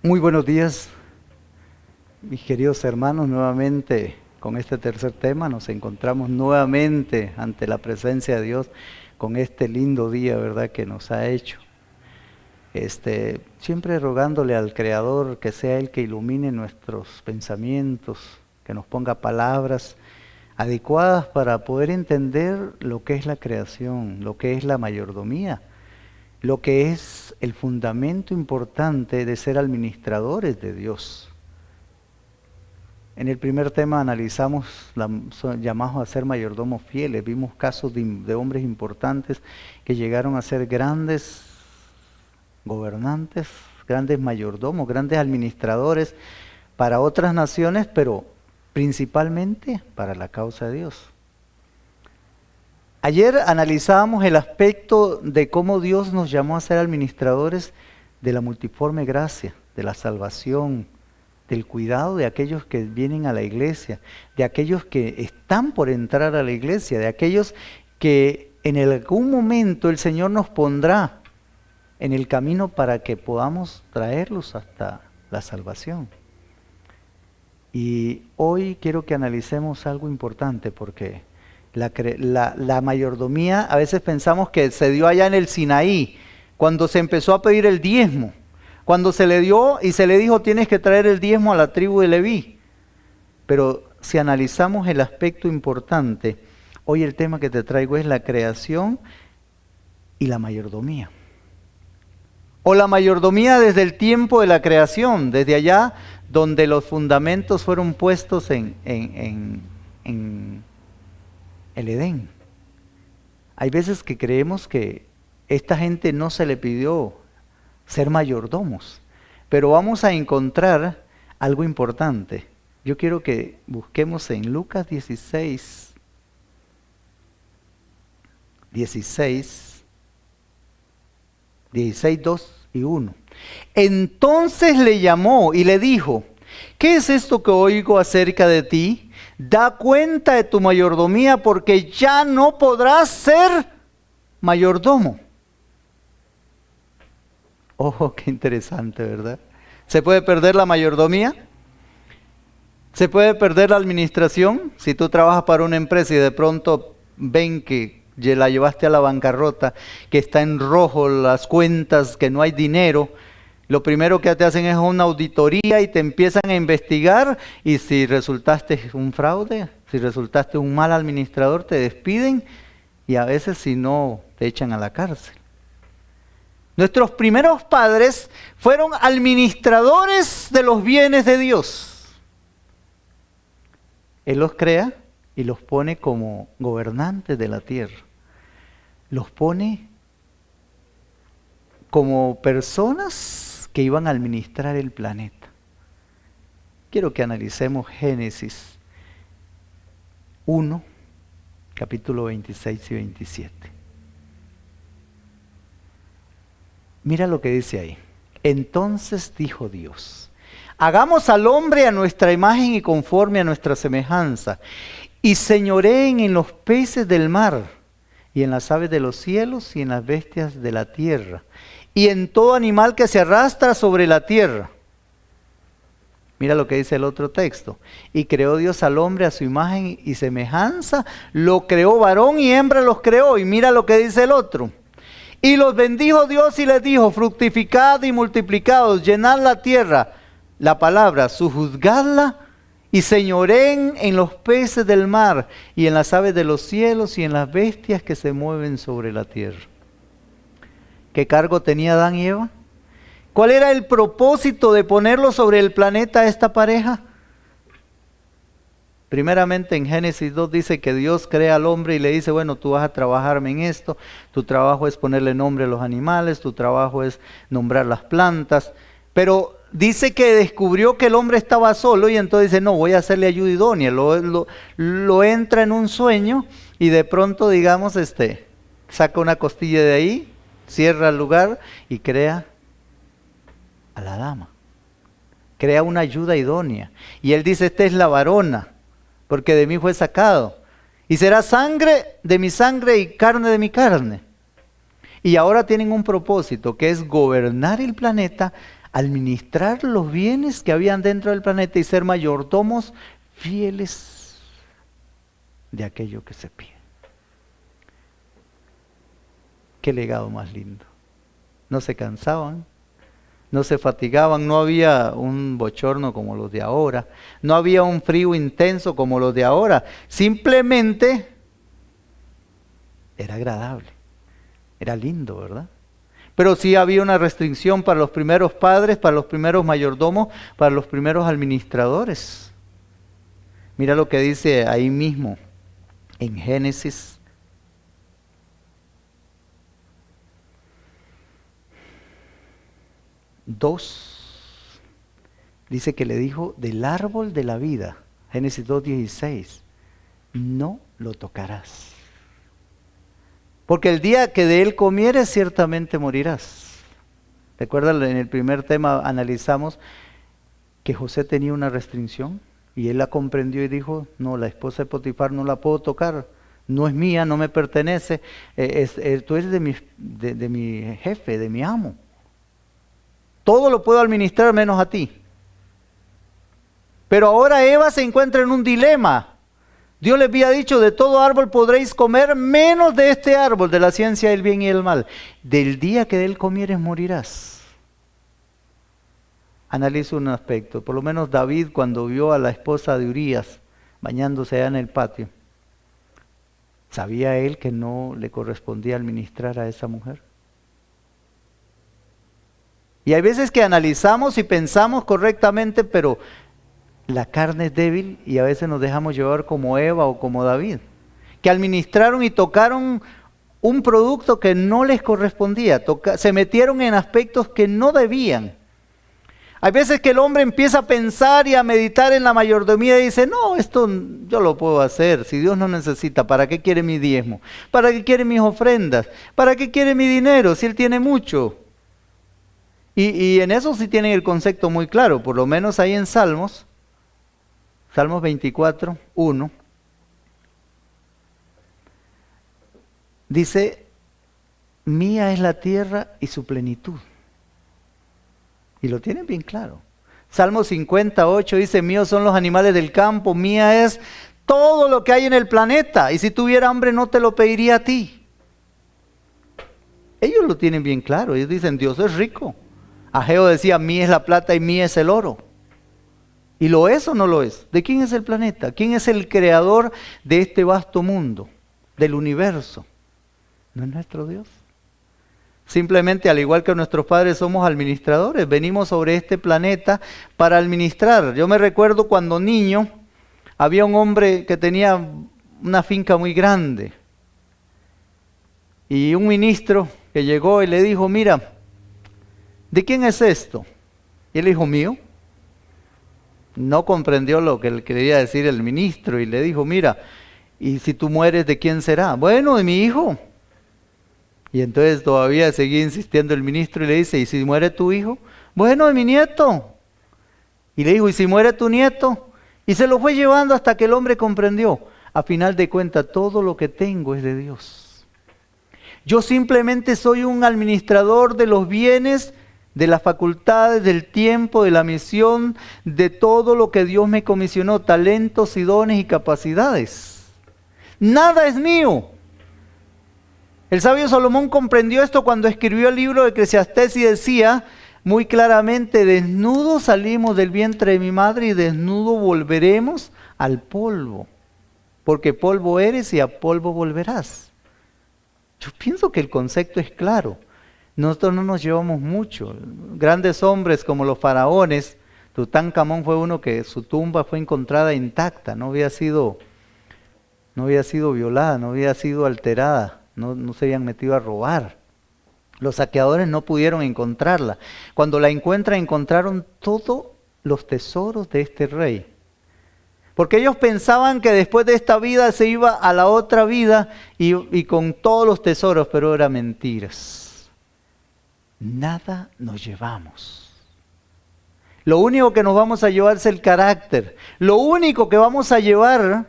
Muy buenos días, mis queridos hermanos. Nuevamente con este tercer tema nos encontramos nuevamente ante la presencia de Dios con este lindo día, ¿verdad?, que nos ha hecho. Siempre rogándole al Creador que sea Él que ilumine nuestros pensamientos, que nos ponga palabras adecuadas para poder entender lo que es la creación, lo que es la mayordomía, lo que es el fundamento importante de ser administradores de Dios. En el primer tema analizamos llamados a ser mayordomos fieles. Vimos casos de hombres importantes que llegaron a ser grandes gobernantes, grandes mayordomos, grandes administradores para otras naciones, pero principalmente para la causa de Dios. Ayer analizábamos el aspecto de cómo Dios nos llamó a ser administradores de la multiforme gracia, de la salvación, del cuidado de aquellos que vienen a la iglesia, de aquellos que están por entrar a la iglesia, de aquellos que en algún momento el Señor nos pondrá en el camino para que podamos traerlos hasta la salvación. Y hoy quiero que analicemos algo importante porque la mayordomía, a veces pensamos que se dio allá en el Sinaí, cuando se empezó a pedir el diezmo, cuando se le dio y se le dijo tienes que traer el diezmo a la tribu de Leví. Pero si analizamos el aspecto importante, hoy el tema que te traigo es la creación y la mayordomía. O la mayordomía desde el tiempo de la creación, desde allá donde los fundamentos fueron puestos en el Edén. Hay veces que creemos que esta gente no se le pidió ser mayordomos, pero vamos a encontrar algo importante. Yo quiero que busquemos en Lucas 16, 2 y 1. Entonces le llamó y le dijo: ¿qué es esto que oigo acerca de ti? Da cuenta de tu mayordomía, porque ya no podrás ser mayordomo. Ojo, qué interesante, ¿verdad? ¿Se puede perder la mayordomía? ¿Se puede perder la administración? Si tú trabajas para una empresa y de pronto ven que la llevaste a la bancarrota, que está en rojo las cuentas, que no hay dinero, lo primero que te hacen es una auditoría y te empiezan a investigar, y si resultaste un fraude, si resultaste un mal administrador, te despiden, y a veces si no, te echan a la cárcel. Nuestros primeros padres fueron administradores de los bienes de Dios. Él los crea y los pone como gobernantes de la tierra. Los pone como personas que iban a administrar el planeta. Quiero que analicemos Génesis 1, capítulo 26 y 27. Mira lo que dice ahí. Entonces dijo Dios: hagamos al hombre a nuestra imagen y conforme a nuestra semejanza, y señoreen en los peces del mar, y en las aves de los cielos, y en las bestias de la tierra, y en todo animal que se arrastra sobre la tierra. Mira lo que dice el otro texto. Y creó Dios al hombre a su imagen y semejanza, lo creó varón y hembra los creó. Y mira lo que dice el otro. Y los bendijo Dios y les dijo: fructificad y multiplicaos, llenad la tierra, la palabra, sojuzgadla, y señoreen en los peces del mar, y en las aves de los cielos, y en las bestias que se mueven sobre la tierra. ¿Qué cargo tenía Adán y Eva? ¿Cuál era el propósito de ponerlo sobre el planeta a esta pareja? Primeramente en Génesis 2 dice que Dios crea al hombre y le dice: bueno, tú vas a trabajarme en esto, tu trabajo es ponerle nombre a los animales, tu trabajo es nombrar las plantas, pero dice que descubrió que el hombre estaba solo y entonces dice: no, voy a hacerle ayuda idónea. Lo entra en un sueño y de pronto, digamos, saca una costilla de ahí, cierra el lugar y crea a la dama. Crea una ayuda idónea. Y él dice: esta es la varona, porque de mí fue sacado. Y será sangre de mi sangre y carne de mi carne. Y ahora tienen un propósito, que es gobernar el planeta administrar los bienes que habían dentro del planeta y ser mayordomos fieles de aquello que se pide. Qué legado más lindo. No se cansaban, no se fatigaban, no había un bochorno como los de ahora, no había un frío intenso como los de ahora, simplemente era agradable, era lindo, ¿verdad? Pero sí había una restricción para los primeros padres, para los primeros mayordomos, para los primeros administradores. Mira lo que dice ahí mismo en Génesis 2, dice que le dijo del árbol de la vida, Génesis 2:16, no lo tocarás, porque el día que de él comieres ciertamente morirás. ¿Recuerda? En el primer tema analizamos que José tenía una restricción y él la comprendió y dijo, no, la esposa de Potifar no la puedo tocar, no es mía, no me pertenece, tú eres de mi jefe, de mi amo. Todo lo puedo administrar menos a ti. Pero ahora Eva se encuentra en un dilema. Dios les había dicho, de todo árbol podréis comer, menos de este árbol, de la ciencia del bien y el mal. Del día que de él comieres morirás. Analizo un aspecto. Por lo menos David, cuando vio a la esposa de Urías bañándose allá en el patio, ¿sabía él que no le correspondía administrar a esa mujer? Y hay veces que analizamos y pensamos correctamente, pero la carne es débil y a veces nos dejamos llevar como Eva o como David, que administraron y tocaron un producto que no les correspondía, se metieron en aspectos que no debían. Hay veces que el hombre empieza a pensar y a meditar en la mayordomía y dice, no, esto yo lo puedo hacer, si Dios no necesita, ¿para qué quiere mi diezmo? ¿Para qué quiere mis ofrendas? ¿Para qué quiere mi dinero si Él tiene mucho? Y en eso sí tienen el concepto muy claro, por lo menos ahí en Salmos 24:1, dice, mía es la tierra y su plenitud. Y lo tienen bien claro. Salmo 58 dice, míos son los animales del campo, mía es todo lo que hay en el planeta, y si tuviera hambre no te lo pediría a ti. Ellos lo tienen bien claro, ellos dicen, Dios es rico. Ageo decía, mía es la plata y mía es el oro. ¿Y lo es o no lo es? ¿De quién es el planeta? ¿Quién es el creador de este vasto mundo, del universo? ¿No es nuestro Dios? Simplemente, al igual que nuestros padres, somos administradores. Venimos sobre este planeta para administrar. Yo me recuerdo cuando niño, había un hombre que tenía una finca muy grande. Y un ministro que llegó y le dijo, mira, ¿de quién es esto? Y él dijo, mío. No comprendió lo que le quería decir el ministro y le dijo, mira, ¿y si tú mueres, de quién será? Bueno, de mi hijo. Y entonces todavía seguía insistiendo el ministro y le dice, ¿y si muere tu hijo? Bueno, de mi nieto. Y le dijo, ¿y si muere tu nieto? Y se lo fue llevando hasta que el hombre comprendió. A final de cuentas, todo lo que tengo es de Dios. Yo simplemente soy un administrador de los bienes, de las facultades, del tiempo, de la misión, de todo lo que Dios me comisionó, talentos y dones y capacidades. Nada es mío. El sabio Salomón comprendió esto cuando escribió el libro de Eclesiastés y decía muy claramente, desnudos salimos del vientre de mi madre y desnudo volveremos al polvo, porque polvo eres y a polvo volverás. Yo pienso que el concepto es claro. Nosotros no nos llevamos mucho. Grandes hombres como los faraones, Tutankamón fue uno que su tumba fue encontrada intacta, no había sido violada, no había sido alterada. No se habían metido a robar. Los saqueadores no pudieron encontrarla. Cuando la encuentran, encontraron todos los tesoros de este rey. Porque ellos pensaban que después de esta vida se iba a la otra vida y con todos los tesoros, pero eran mentiras. Nada nos llevamos. Lo único que nos vamos a llevar es el carácter. Lo único que vamos a llevar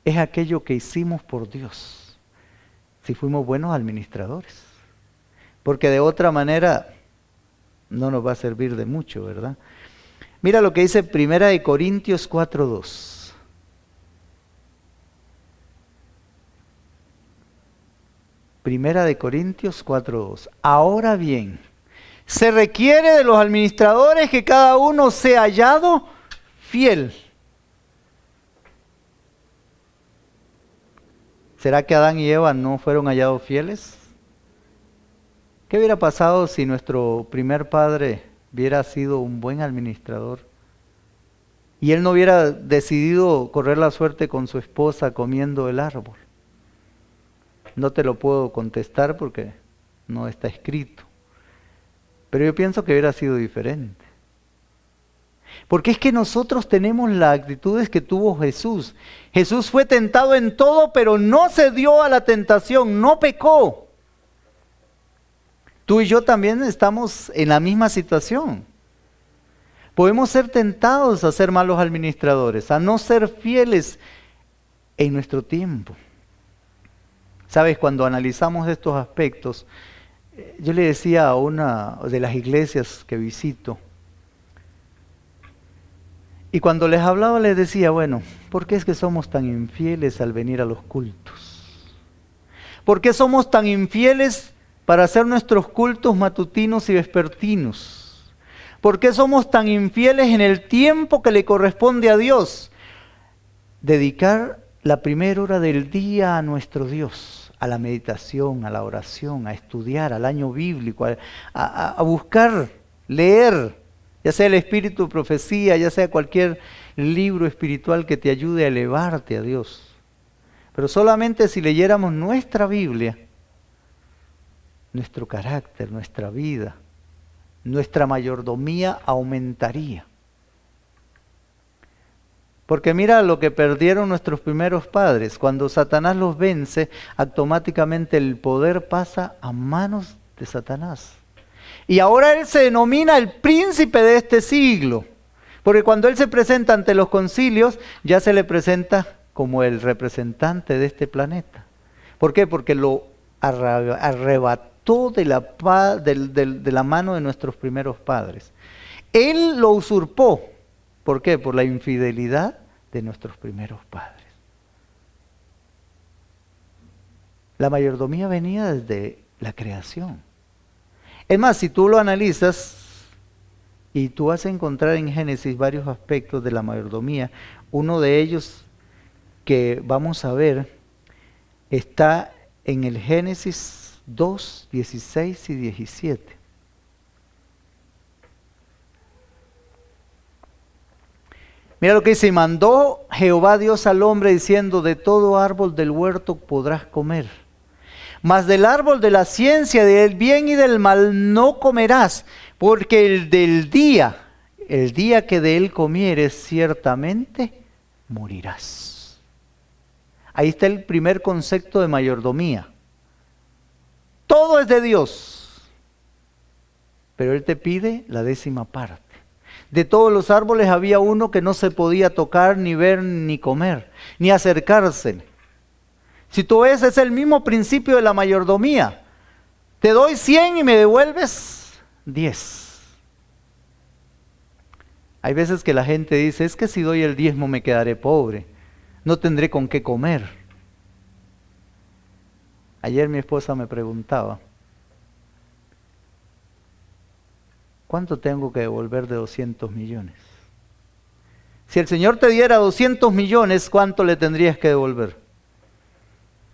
es aquello que hicimos por Dios. Si fuimos buenos administradores. Porque de otra manera no nos va a servir de mucho, ¿verdad? Mira lo que dice 1 Corintios 4:2. Primera de Corintios 4:2. Ahora bien, se requiere de los administradores que cada uno sea hallado fiel. ¿Será que Adán y Eva no fueron hallados fieles? ¿Qué hubiera pasado si nuestro primer padre hubiera sido un buen administrador y él no hubiera decidido correr la suerte con su esposa comiendo el árbol? No te lo puedo contestar porque no está escrito. Pero yo pienso que hubiera sido diferente. Porque es que nosotros tenemos las actitudes que tuvo Jesús. Jesús fue tentado en todo, pero no se dio a la tentación, no pecó. Tú y yo también estamos en la misma situación. Podemos ser tentados a ser malos administradores, a no ser fieles en nuestro tiempo. Sabes, cuando analizamos estos aspectos, yo le decía a una de las iglesias que visito, y cuando les hablaba les decía, bueno, ¿por qué es que somos tan infieles al venir a los cultos? ¿Por qué somos tan infieles para hacer nuestros cultos matutinos y vespertinos? ¿Por qué somos tan infieles en el tiempo que le corresponde a Dios? Dedicar la primera hora del día a nuestro Dios, a la meditación, a la oración, a estudiar, al año bíblico, a buscar, leer, ya sea el espíritu de profecía, ya sea cualquier libro espiritual que te ayude a elevarte a Dios. Pero solamente si leyéramos nuestra Biblia, nuestro carácter, nuestra vida, nuestra mayordomía aumentaría. Porque mira lo que perdieron nuestros primeros padres. Cuando Satanás los vence, automáticamente el poder pasa a manos de Satanás. Y ahora él se denomina el príncipe de este siglo. Porque cuando él se presenta ante los concilios, ya se le presenta como el representante de este planeta. ¿Por qué? Porque lo arrebató de la mano de nuestros primeros padres. Él lo usurpó. ¿Por qué? Por la infidelidad de nuestros primeros padres. La mayordomía venía desde la creación. Es más, si tú lo analizas, y tú vas a encontrar en Génesis varios aspectos de la mayordomía, uno de ellos que vamos a ver está en el Génesis 2, 16 y 17. Mira lo que dice, y mandó Jehová Dios al hombre diciendo, de todo árbol del huerto podrás comer, mas del árbol de la ciencia del bien y del mal no comerás, porque el día que de él comieres, ciertamente morirás. Ahí está el primer concepto de mayordomía. Todo es de Dios, pero Él te pide la 10ª parte. De todos los árboles había uno que no se podía tocar, ni ver, ni comer, ni acercarse. Si tú ves, es el mismo principio de la mayordomía. Te doy 100 y me devuelves 10. Hay veces que la gente dice, es que si doy el diezmo me quedaré pobre, no tendré con qué comer. Ayer mi esposa me preguntaba, ¿cuánto tengo que devolver de 200 millones? Si el Señor te diera 200 millones, ¿cuánto le tendrías que devolver?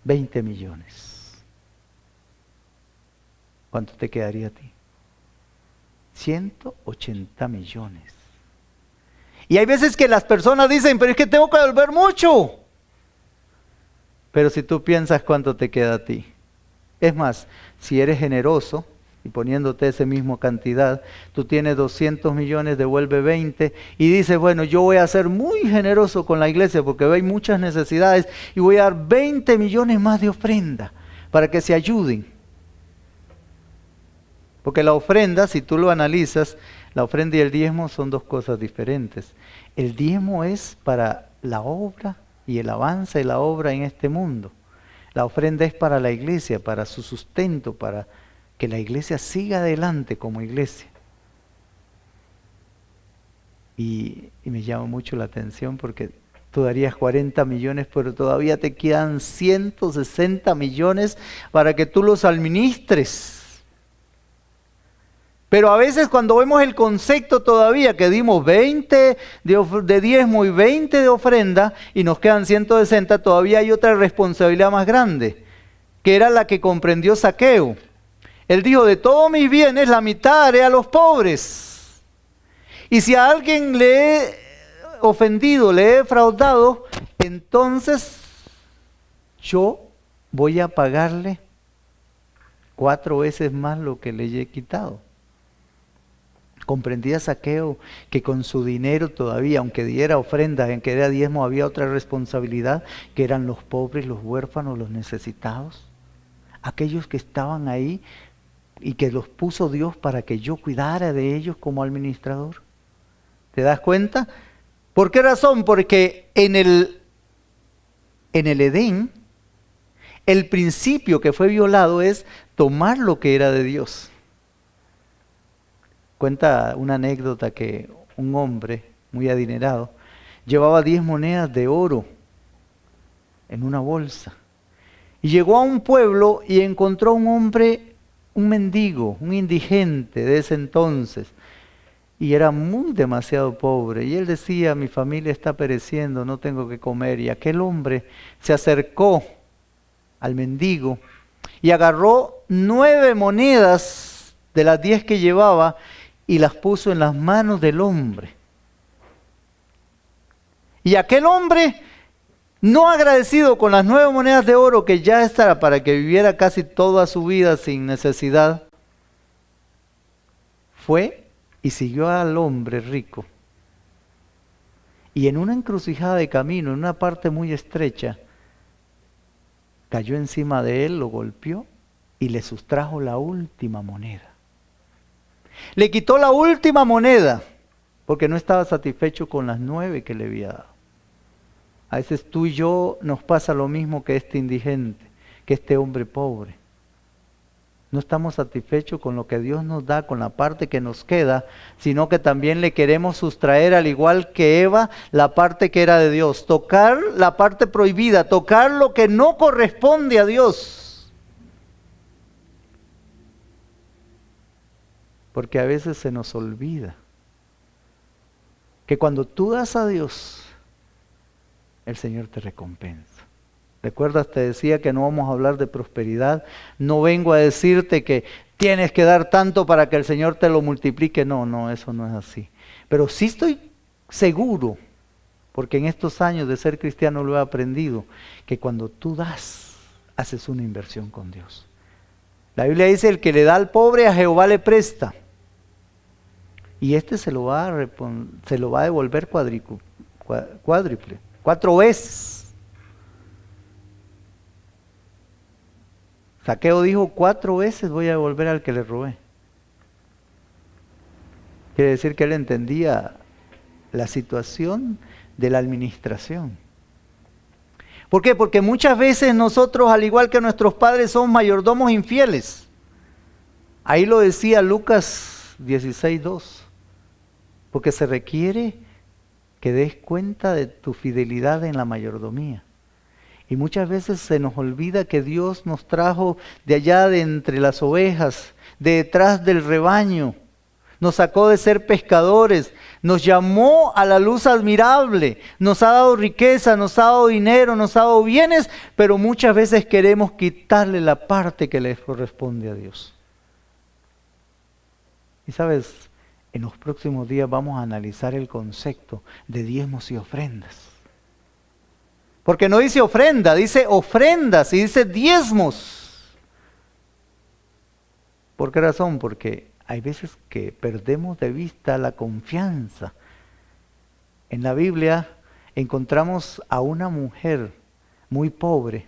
20 millones. ¿Cuánto te quedaría a ti? 180 millones. Y hay veces que las personas dicen, pero es que tengo que devolver mucho. Pero si tú piensas cuánto te queda a ti. Es más, si eres generoso, y poniéndote esa misma cantidad, tú tienes 200 millones, devuelve 20, y dices, bueno, yo voy a ser muy generoso con la iglesia porque hay muchas necesidades, y voy a dar 20 millones más de ofrenda, para que se ayuden. Porque la ofrenda, si tú lo analizas, la ofrenda y el diezmo son dos cosas diferentes. El diezmo es para la obra y el avance de la obra en este mundo. La ofrenda es para la iglesia, para su sustento, para que la iglesia siga adelante como iglesia. Y me llama mucho la atención porque tú darías 40 millones, pero todavía te quedan 160 millones para que tú los administres. Pero a veces cuando vemos el concepto todavía que dimos 20 de diezmo y 20 de ofrenda y nos quedan 160, todavía hay otra responsabilidad más grande, que era la que comprendió Zaqueo. Él dijo, de todos mis bienes la mitad haré a los pobres. Y si a alguien le he ofendido, le he defraudado, entonces yo voy a pagarle 4 veces más lo que le he quitado. Comprendía Zaqueo que con su dinero todavía, aunque diera ofrendas, aunque diera diezmo, había otra responsabilidad, que eran los pobres, los huérfanos, los necesitados. Aquellos que estaban ahí y que los puso Dios para que yo cuidara de ellos como administrador. ¿Te das cuenta? ¿Por qué razón? Porque en el Edén, el principio que fue violado es tomar lo que era de Dios. Cuenta una anécdota que un hombre muy adinerado llevaba 10 monedas de oro en una bolsa. Y llegó a un pueblo y encontró un hombre, un mendigo, un indigente de ese entonces. Y era demasiado pobre. Y él decía, mi familia está pereciendo, no tengo que comer. Y aquel hombre se acercó al mendigo y agarró 9 monedas de las 10 que llevaba y las puso en las manos del hombre. Y aquel hombre, no agradecido con las 9 monedas de oro que ya estará para que viviera casi toda su vida sin necesidad, fue y siguió al hombre rico. Y en una encrucijada de camino, en una parte muy estrecha, cayó encima de él, lo golpeó y le sustrajo la última moneda. Le quitó la última moneda porque no estaba satisfecho con las 9 que le había dado. A veces tú y yo nos pasa lo mismo que este indigente, que este hombre pobre. No estamos satisfechos con lo que Dios nos da, con la parte que nos queda, sino que también le queremos sustraer, al igual que Eva, la parte que era de Dios. Tocar la parte prohibida, tocar lo que no corresponde a Dios. Porque a veces se nos olvida que cuando tú das a Dios, el Señor te recompensa. ¿Recuerdas? Te decía que no vamos a hablar de prosperidad. No vengo a decirte que tienes que dar tanto para que el Señor te lo multiplique. No, eso no es así. Pero sí estoy seguro, porque en estos años de ser cristiano lo he aprendido, que cuando tú das, haces una inversión con Dios. La Biblia dice, el que le da al pobre, a Jehová le presta. Y este se lo va a devolver cuádruple, 4 veces. Zaqueo dijo, 4 veces voy a devolver al que le robé. Quiere decir que él entendía la situación de la administración. ¿Por qué? Porque muchas veces nosotros, al igual que nuestros padres, somos mayordomos infieles. Ahí lo decía Lucas 16:2. Porque se requiere que des cuenta de tu fidelidad en la mayordomía. Y muchas veces se nos olvida que Dios nos trajo de allá de entre las ovejas, de detrás del rebaño. Nos sacó de ser pescadores, nos llamó a la luz admirable, nos ha dado riqueza, nos ha dado dinero, nos ha dado bienes, pero muchas veces queremos quitarle la parte que le corresponde a Dios. Y sabes, en los próximos días vamos a analizar el concepto de diezmos y ofrendas. Porque no dice ofrenda, dice ofrendas y dice diezmos. ¿Por qué razón? Porque hay veces que perdemos de vista la confianza. En la Biblia encontramos a una mujer muy pobre.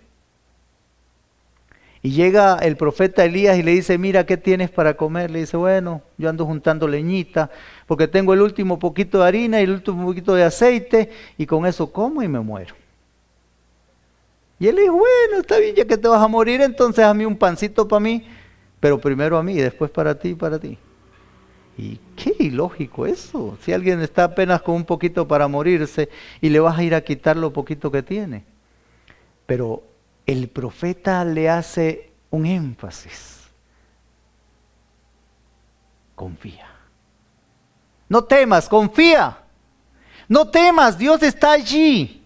Y llega el profeta Elías y le dice, mira, ¿qué tienes para comer? Le dice, bueno, yo ando juntando leñita, porque tengo el último poquito de harina y el último poquito de aceite, y con eso como y me muero. Y él le dijo, bueno, está bien, ya que te vas a morir, entonces hazme un pancito para mí, pero primero a mí, y después para ti y para ti. Y qué ilógico eso. Si alguien está apenas con un poquito para morirse y le vas a ir a quitar lo poquito que tiene. Pero el profeta le hace un énfasis. Confía. No temas, confía. No temas, Dios está allí.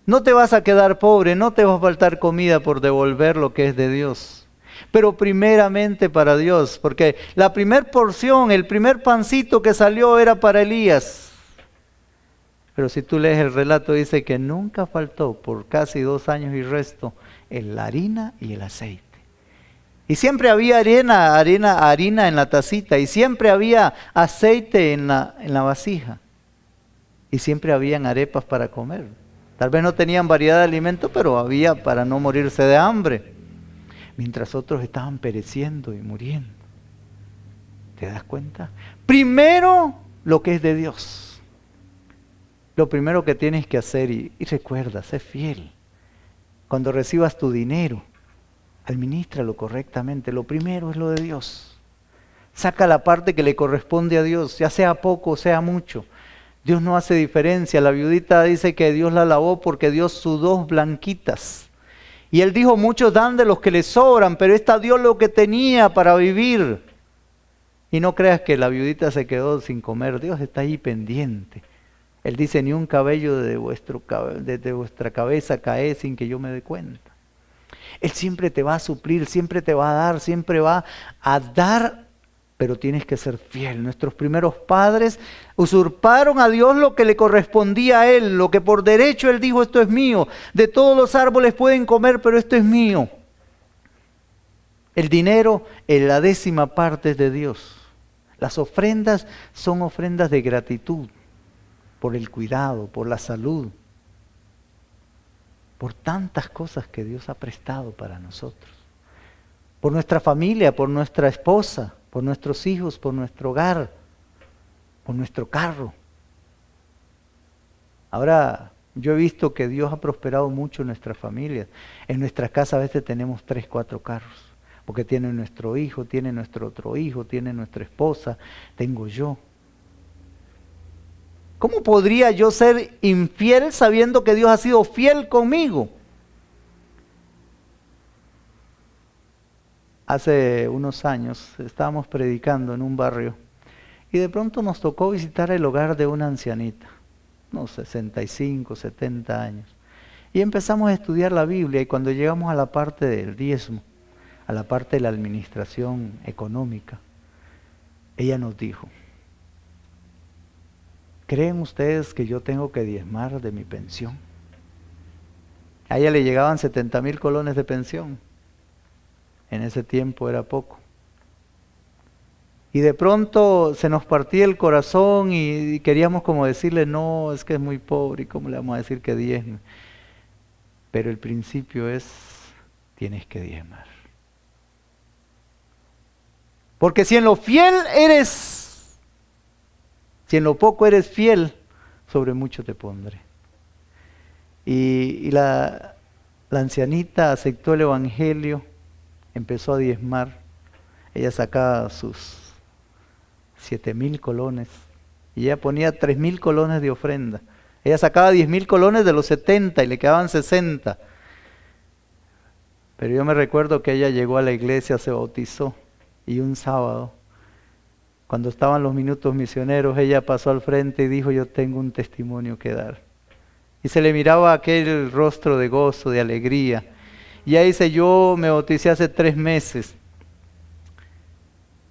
No te vas a quedar pobre, no te va a faltar comida por devolver lo que es de Dios. Pero primeramente para Dios, porque la primer porción, el primer pancito que salió era para Elías. Pero si tú lees el relato, dice que nunca faltó por casi 2 años y resto la harina y el aceite. Y siempre había harina en la tacita, y siempre había aceite en la vasija. Y siempre habían arepas para comer. Tal vez no tenían variedad de alimentos, pero había para no morirse de hambre. Mientras otros estaban pereciendo y muriendo. ¿Te das cuenta? Primero lo que es de Dios. Lo primero que tienes que hacer, y recuerda, sé fiel. Cuando recibas tu dinero, administralo correctamente. Lo primero es lo de Dios. Saca la parte que le corresponde a Dios, ya sea poco o sea mucho. Dios no hace diferencia. La viudita dice que Dios la lavó porque dio sus 2 blanquitas. Y él dijo, muchos dan de los que les sobran, pero esta dio lo que tenía para vivir. Y no creas que la viudita se quedó sin comer. Dios está ahí pendiente. Él dice, ni un cabello de vuestra cabeza cae sin que yo me dé cuenta. Él siempre te va a suplir, siempre te va a dar, siempre va a dar, pero tienes que ser fiel. Nuestros primeros padres usurparon a Dios lo que le correspondía a Él, lo que por derecho Él dijo, esto es mío. De todos los árboles pueden comer, pero esto es mío. El dinero en la 10ª parte es de Dios. Las ofrendas son ofrendas de gratitud por el cuidado, por la salud, por tantas cosas que Dios ha prestado para nosotros. Por nuestra familia, por nuestra esposa, por nuestros hijos, por nuestro hogar, por nuestro carro. Ahora, yo he visto que Dios ha prosperado mucho en nuestras familias. En nuestra casa a veces tenemos 3, 4 carros, porque tiene nuestro hijo, tiene nuestro otro hijo, tiene nuestra esposa, tengo yo. ¿Cómo podría yo ser infiel sabiendo que Dios ha sido fiel conmigo? Hace unos años estábamos predicando en un barrio y de pronto nos tocó visitar el hogar de una ancianita, unos 65, 70 años. Y empezamos a estudiar la Biblia, y cuando llegamos a la parte del diezmo, a la parte de la administración económica, ella nos dijo, ¿creen ustedes que yo tengo que diezmar de mi pensión? A ella le llegaban 70,000 colones de pensión. En ese tiempo era poco. Y de pronto se nos partía el corazón y queríamos como decirle, no, es que es muy pobre, ¿y cómo le vamos a decir que diezme? Pero el principio es, tienes que diezmar. Porque si en lo fiel eres, si en lo poco eres fiel, sobre mucho te pondré. Y la ancianita aceptó el evangelio, empezó a diezmar. Ella sacaba sus 7,000 colones y ella ponía 3,000 colones de ofrenda. Ella sacaba 10,000 colones de los 70 y le quedaban 60. Pero yo me recuerdo que ella llegó a la iglesia, se bautizó, y un sábado, cuando estaban los minutos misioneros, ella pasó al frente y dijo, yo tengo un testimonio que dar. Y se le miraba aquel rostro de gozo, de alegría. Y ella dice, yo me bauticé hace 3 meses.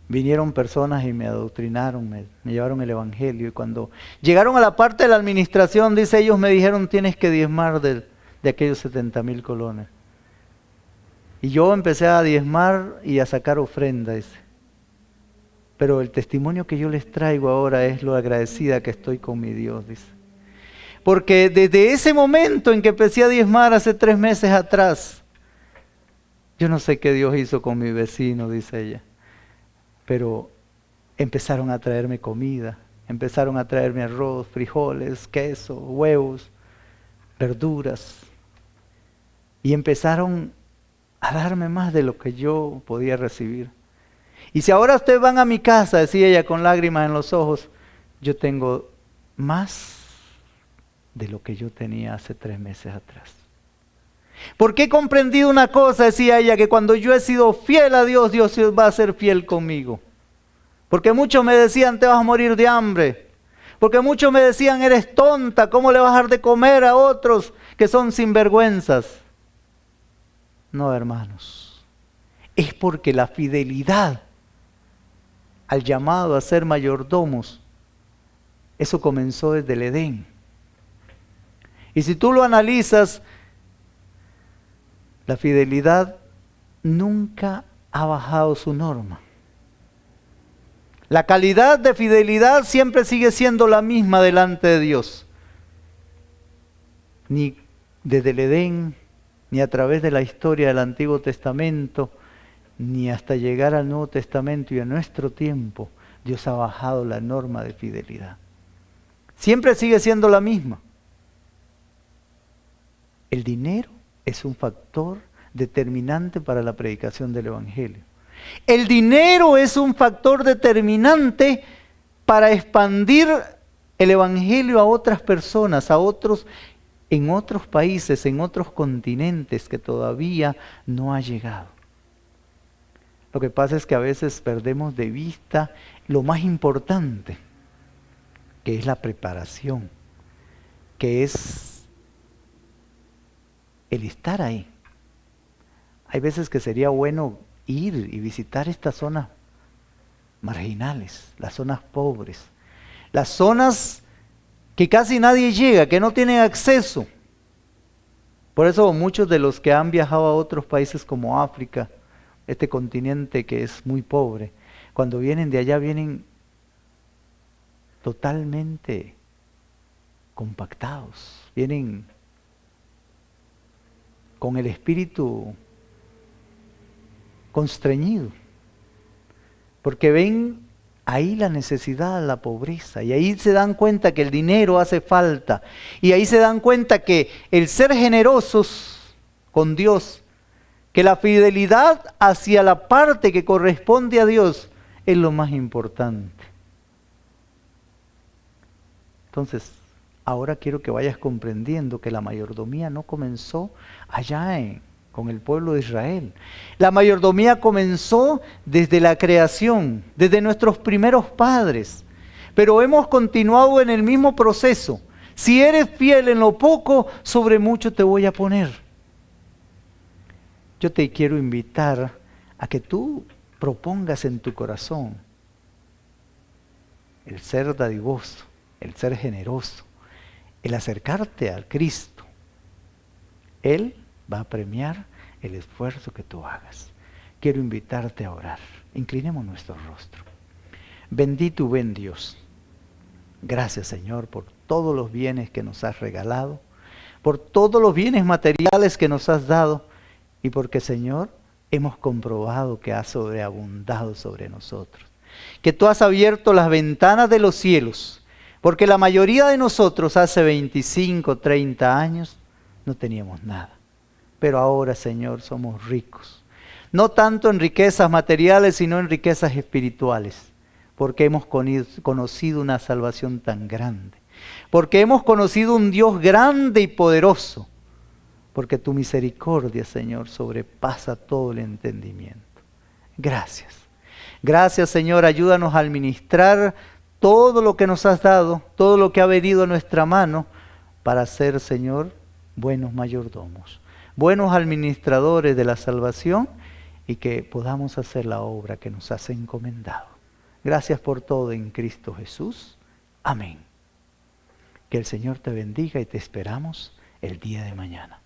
Vinieron personas y me adoctrinaron, me llevaron el evangelio. Y cuando llegaron a la parte de la administración, dice, ellos me dijeron, tienes que diezmar de aquellos 70,000 colones. Y yo empecé a diezmar y a sacar ofrenda, dice. Pero el testimonio que yo les traigo ahora es lo agradecida que estoy con mi Dios, dice. Porque desde ese momento en que empecé a diezmar hace 3 meses atrás, yo no sé qué Dios hizo con mi vecino, dice ella, pero empezaron a traerme comida, empezaron a traerme arroz, frijoles, queso, huevos, verduras, y empezaron a darme más de lo que yo podía recibir. Y si ahora ustedes van a mi casa, decía ella con lágrimas en los ojos, yo tengo más de lo que yo tenía hace 3 meses atrás. Porque he comprendido una cosa, decía ella, que cuando yo he sido fiel a Dios, Dios va a ser fiel conmigo. Porque muchos me decían, te vas a morir de hambre. Porque muchos me decían, eres tonta, ¿cómo le vas a dar de comer a otros que son sinvergüenzas? No, hermanos, es porque la fidelidad al llamado a ser mayordomos, eso comenzó desde el Edén. Y si tú lo analizas, la fidelidad nunca ha bajado su norma. La calidad de fidelidad siempre sigue siendo la misma delante de Dios. Ni desde el Edén, ni a través de la historia del Antiguo Testamento, ni hasta llegar al Nuevo Testamento y a nuestro tiempo, Dios ha bajado la norma de fidelidad. Siempre sigue siendo la misma. El dinero es un factor determinante para la predicación del Evangelio. El dinero es un factor determinante para expandir el Evangelio a otras personas, a otros, en otros países, en otros continentes que todavía no ha llegado. Lo que pasa es que a veces perdemos de vista lo más importante, que es la preparación, que es el estar ahí. Hay veces que sería bueno ir y visitar estas zonas marginales, las zonas pobres, las zonas que casi nadie llega, que no tienen acceso. Por eso muchos de los que han viajado a otros países como África, este continente que es muy pobre, cuando vienen de allá vienen totalmente compactados, vienen con el espíritu constreñido, porque ven ahí la necesidad, la pobreza, y ahí se dan cuenta que el dinero hace falta, y ahí se dan cuenta que el ser generosos con Dios, que la fidelidad hacia la parte que corresponde a Dios es lo más importante. Entonces, ahora quiero que vayas comprendiendo que la mayordomía no comenzó allá con el pueblo de Israel. La mayordomía comenzó desde la creación, desde nuestros primeros padres, pero hemos continuado en el mismo proceso. Si eres fiel en lo poco, sobre mucho te voy a poner. Yo te quiero invitar a que tú propongas en tu corazón el ser dadivoso, el ser generoso, el acercarte al Cristo. Él va a premiar el esfuerzo que tú hagas. Quiero invitarte a orar. Inclinemos nuestro rostro. Bendito y buen Dios. Gracias, Señor, por todos los bienes que nos has regalado, por todos los bienes materiales que nos has dado, y porque, Señor, hemos comprobado que has sobreabundado sobre nosotros. Que tú has abierto las ventanas de los cielos, porque la mayoría de nosotros hace 25, 30 años no teníamos nada. Pero ahora, Señor, somos ricos. No tanto en riquezas materiales, sino en riquezas espirituales. Porque hemos conocido una salvación tan grande. Porque hemos conocido un Dios grande y poderoso. Porque tu misericordia, Señor, sobrepasa todo el entendimiento. Gracias. Gracias, Señor. Ayúdanos a administrar todo lo que nos has dado, todo lo que ha venido a nuestra mano, para ser, Señor, buenos mayordomos, buenos administradores de la salvación, y que podamos hacer la obra que nos has encomendado. Gracias por todo en Cristo Jesús. Amén. Que el Señor te bendiga y te esperamos el día de mañana.